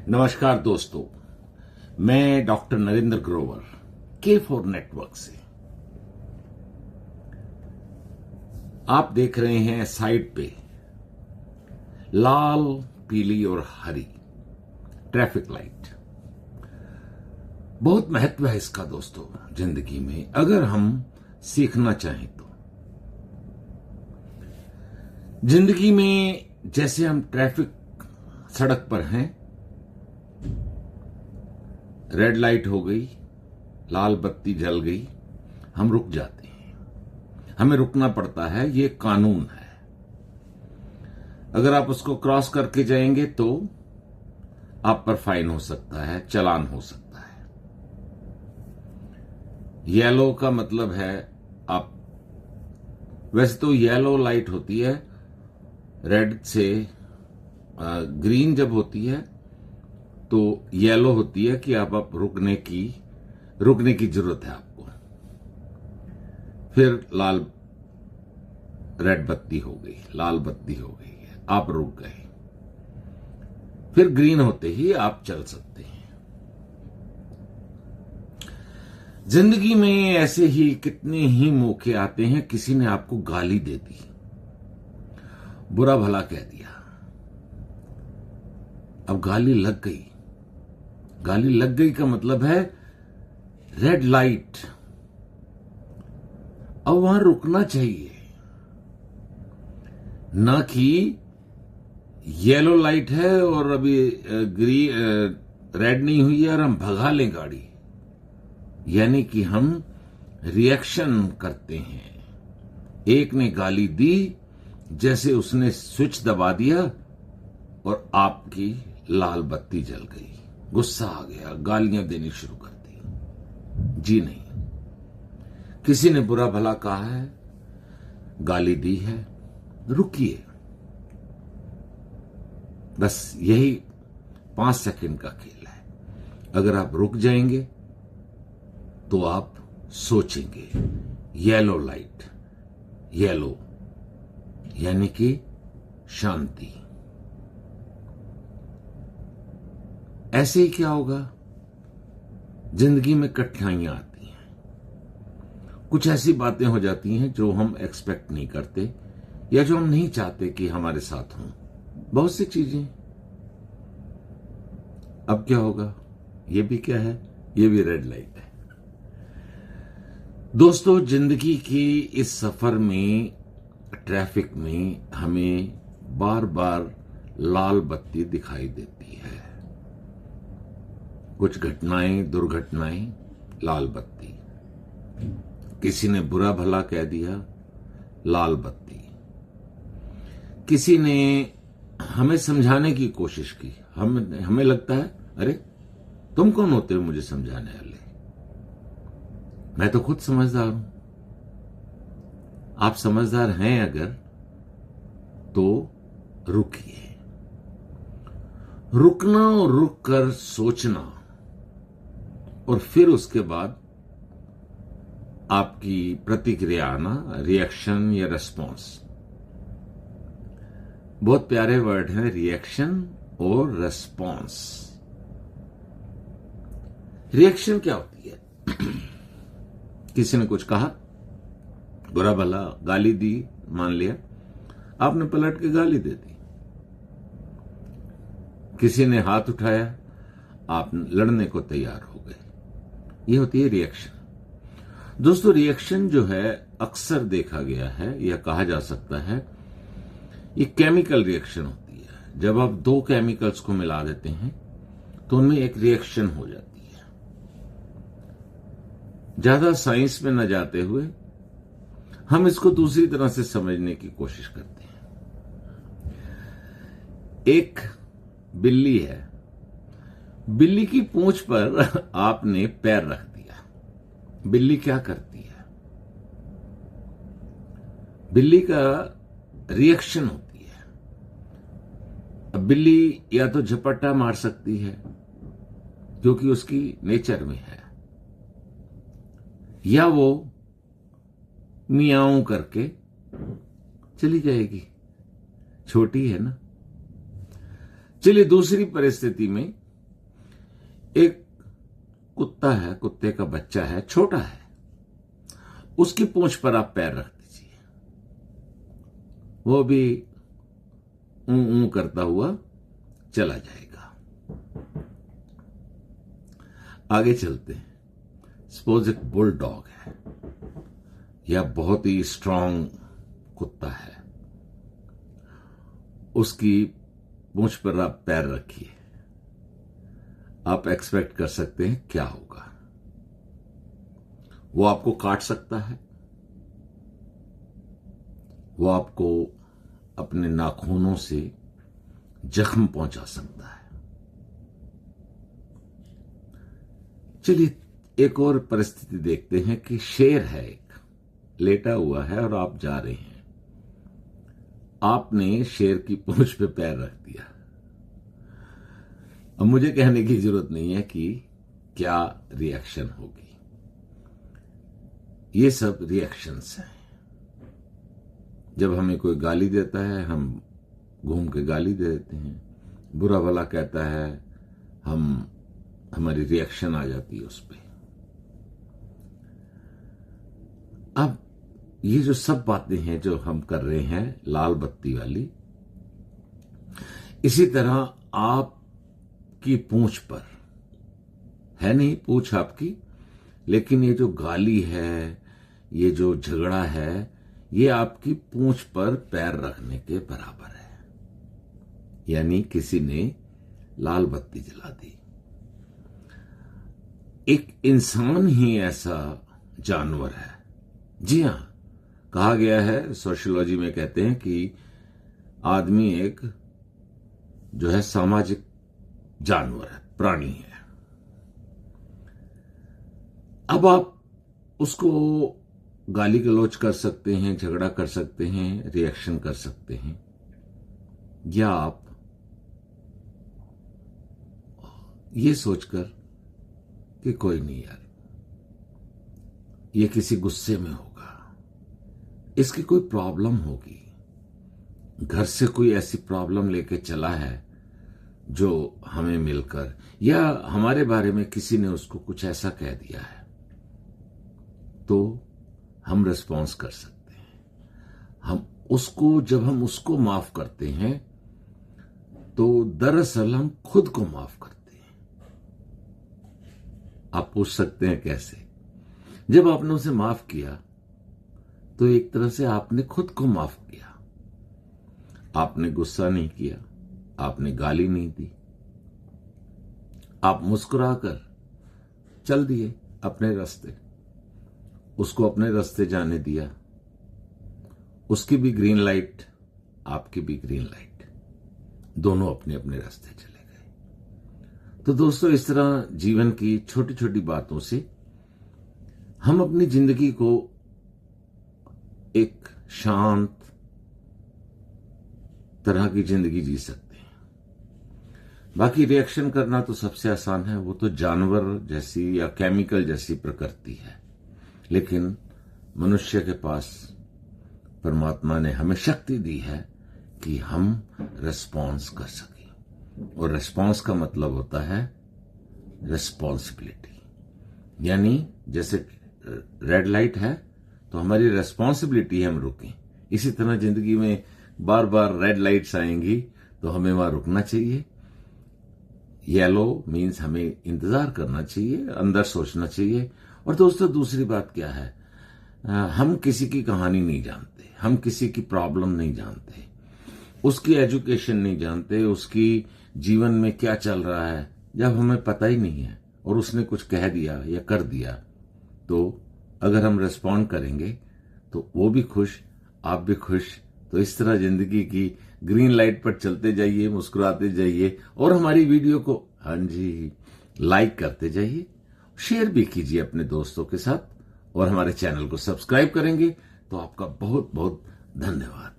नमस्कार दोस्तों, मैं doctor Narendra Grover K4 network से। आप देख रहे हैं साइड पे लाल, पीली और हरी ट्रैफिक लाइट। बहुत महत्व है इसका दोस्तों जिंदगी में, अगर हम सीखना चाहें तो। जिंदगी में जैसे हम ट्रैफिक सड़क पर हैं, रेड लाइट हो गई, लाल बत्ती जल गई, हम रुक जाते हैं। हमें रुकना पड़ता है, ये कानून है। अगर आप उसको क्रॉस करके जाएंगे तो आप पर फाइन हो सकता है, चालान हो सकता है। येलो का मतलब है आप, वैसे तो येलो लाइट होती है, रेड से ग्रीन जब होती है तो येलो होती है कि आप रुकने की जरूरत है आपको। फिर लाल, रेड बत्ती हो गई, लाल बत्ती हो गई है, आप रुक गए। फिर ग्रीन होते ही आप चल सकते हैं। जिंदगी में ऐसे ही कितने ही मौके आते हैं, किसी ने आपको गाली दे दी, बुरा भला कह दिया, अब गाली लग गई। गाली लग गई का मतलब है रेड लाइट, अब वहां रुकना चाहिए, ना कि येलो लाइट है और अभी रेड नहीं हुई है और हम भगा लें गाड़ी। यानी कि हम रिएक्शन करते हैं। एक ने गाली दी, जैसे उसने स्विच दबा दिया और आपकी लाल बत्ती जल गई, गुस्सा आ गया, गालियां देनी शुरू कर दी। जी नहीं, किसी ने बुरा भला कहा है, गाली दी है, रुकिए। बस यही 5 सेकंड का खेल है। अगर आप रुक जाएंगे तो आप सोचेंगे। येलो लाइट, येलो यानी कि शांति। ऐसे ही क्या होगा, जिंदगी में कठिनाइयां आती हैं, कुछ ऐसी बातें हो जाती हैं जो हम एक्सपेक्ट नहीं करते या जो हम नहीं चाहते कि हमारे साथ हों। बहुत सी चीजें। अब क्या होगा, ये भी क्या है, ये भी रेड लाइट है। दोस्तों, जिंदगी की इस सफर में, ट्रैफिक में हमें बार बार लाल बत्ती दिखाई देती है। कुछ घटनाएं, दुर्घटनाएं, लाल बत्ती। किसी ने बुरा भला कह दिया, लाल बत्ती। किसी ने हमें समझाने की कोशिश की, हमें लगता है अरे तुम कौन होते हो मुझे समझाने वाले, मैं तो खुद समझदार हूं। आप समझदार हैं अगर तो रुकिए। रुकना और रुक कर सोचना, और फिर उसके बाद आपकी प्रतिक्रिया आना, रिएक्शन या रेस्पॉन्स। बहुत प्यारे वर्ड हैं, रिएक्शन और रेस्पॉन्स। रिएक्शन क्या होती है? किसी ने कुछ कहा, बुरा भला गाली दी, मान लिया, आपने पलट के गाली दे दी। किसी ने हाथ उठाया, आप लड़ने को तैयार हो गए। ये होती है रिएक्शन। दोस्तों, रिएक्शन जो है अक्सर देखा गया है या कहा जा सकता है, ये केमिकल रिएक्शन होती है। जब आप 2 केमिकल्स को मिला देते हैं तो उनमें एक रिएक्शन हो जाती है। ज्यादा साइंस में न जाते हुए हम इसको दूसरी तरह से समझने की कोशिश करते हैं। एक बिल्ली है, बिल्ली की पूंछ पर आपने पैर रख दिया। बिल्ली क्या करती है? बिल्ली का रिएक्शन होती है। अब बिल्ली या तो झपट्टा मार सकती है क्योंकि उसकी नेचर में है, या वो मियाऊं करके चली जाएगी, छोटी है ना। चलिए दूसरी परिस्थिति में एक कुत्ता है, कुत्ते का बच्चा है, छोटा है, उसकी पूंछ पर आप पैर रख दीजिए, वो भी ऊं करता हुआ चला जाएगा। आगे चलते हैं। सपोज एक बुलडॉग है या बहुत ही स्ट्रांग कुत्ता है, उसकी पूंछ पर आप पैर रखिए, आप एक्सपेक्ट कर सकते हैं क्या होगा। वो आपको काट सकता है, वो आपको अपने नाखूनों से जख्म पहुंचा सकता है। चलिए एक और परिस्थिति देखते हैं कि शेर है, एक लेटा हुआ है और आप जा रहे हैं, आपने शेर की पूंछ पे पैर रख दिया। अब मुझे कहने की जरूरत नहीं है कि क्या रिएक्शन होगी, ये सब रिएक्शंस हैं। जब हमें कोई गाली देता है हम घूम के गाली दे देते हैं, बुरा भला कहता है हमारी रिएक्शन आ जाती है उस पर। अब ये जो सब बातें हैं जो हम कर रहे हैं लाल बत्ती वाली, इसी तरह आपकी पूंछ पर है, नहीं पूंछ आपकी, लेकिन ये जो गाली है, ये जो झगड़ा है, ये आपकी पूंछ पर पैर रखने के बराबर है। यानी किसी ने लाल बत्ती जला दी। एक इंसान ही ऐसा जानवर है, जी हां, कहा गया है, सोशियोलॉजी में कहते हैं कि आदमी एक जो है सामाजिक जानवर है, प्राणी है। अब आप उसको गाली गलौज कर सकते हैं, झगड़ा कर सकते हैं, रिएक्शन कर सकते हैं, या आप ये सोचकर कि कोई नहीं यार, ये किसी गुस्से में होगा, इसकी कोई प्रॉब्लम होगी, घर से कोई ऐसी प्रॉब्लम लेके चला है जो हमें मिलकर, या हमारे बारे में किसी ने उसको कुछ ऐसा कह दिया है, तो हम रिस्पॉन्स कर सकते हैं। जब हम उसको माफ करते हैं तो दरअसल हम खुद को माफ करते हैं। आप पूछ सकते हैं कैसे? जब आपने उसे माफ किया तो एक तरह से आपने खुद को माफ किया। आपने गुस्सा नहीं किया, आपने गाली नहीं दी, आप मुस्कुराकर चल दिए अपने रास्ते, उसको अपने रास्ते जाने दिया, उसकी भी ग्रीन लाइट, आपकी भी ग्रीन लाइट, दोनों अपने अपने रास्ते चले गए। तो दोस्तों, इस तरह जीवन की छोटी छोटी बातों से हम अपनी जिंदगी को एक शांत तरह की जिंदगी जी सकते हैं। बाकी रिएक्शन करना तो सबसे आसान है, वो तो जानवर जैसी या केमिकल जैसी प्रकृति है, लेकिन मनुष्य के पास परमात्मा ने हमें शक्ति दी है कि हम रिस्पॉन्स कर सकें। और रिस्पॉन्स का मतलब होता है रिस्पॉन्सिबिलिटी, यानी जैसे रेड लाइट है तो हमारी रिस्पॉन्सिबिलिटी है हम रुकें। इसी तरह जिंदगी में बार बार रेड लाइट्स आएंगी तो हमें वहां रुकना चाहिए। येलो मीन्स हमें इंतजार करना चाहिए, अंदर सोचना चाहिए। और दोस्तों, दूसरी बात क्या है, हम किसी की कहानी नहीं जानते, हम किसी की प्रॉब्लम नहीं जानते, उसकी एजुकेशन नहीं जानते, उसकी जीवन में क्या चल रहा है। जब हमें पता ही नहीं है और उसने कुछ कह दिया या कर दिया, तो अगर हम रिस्पॉन्ड करेंगे तो वो भी खुश, आप भी खुश। तो इस तरह जिंदगी की ग्रीन लाइट पर चलते जाइए, मुस्कुराते जाइए, और हमारी वीडियो को लाइक करते जाइए, शेयर भी कीजिए अपने दोस्तों के साथ, और हमारे चैनल को सब्सक्राइब करेंगे तो आपका बहुत बहुत धन्यवाद।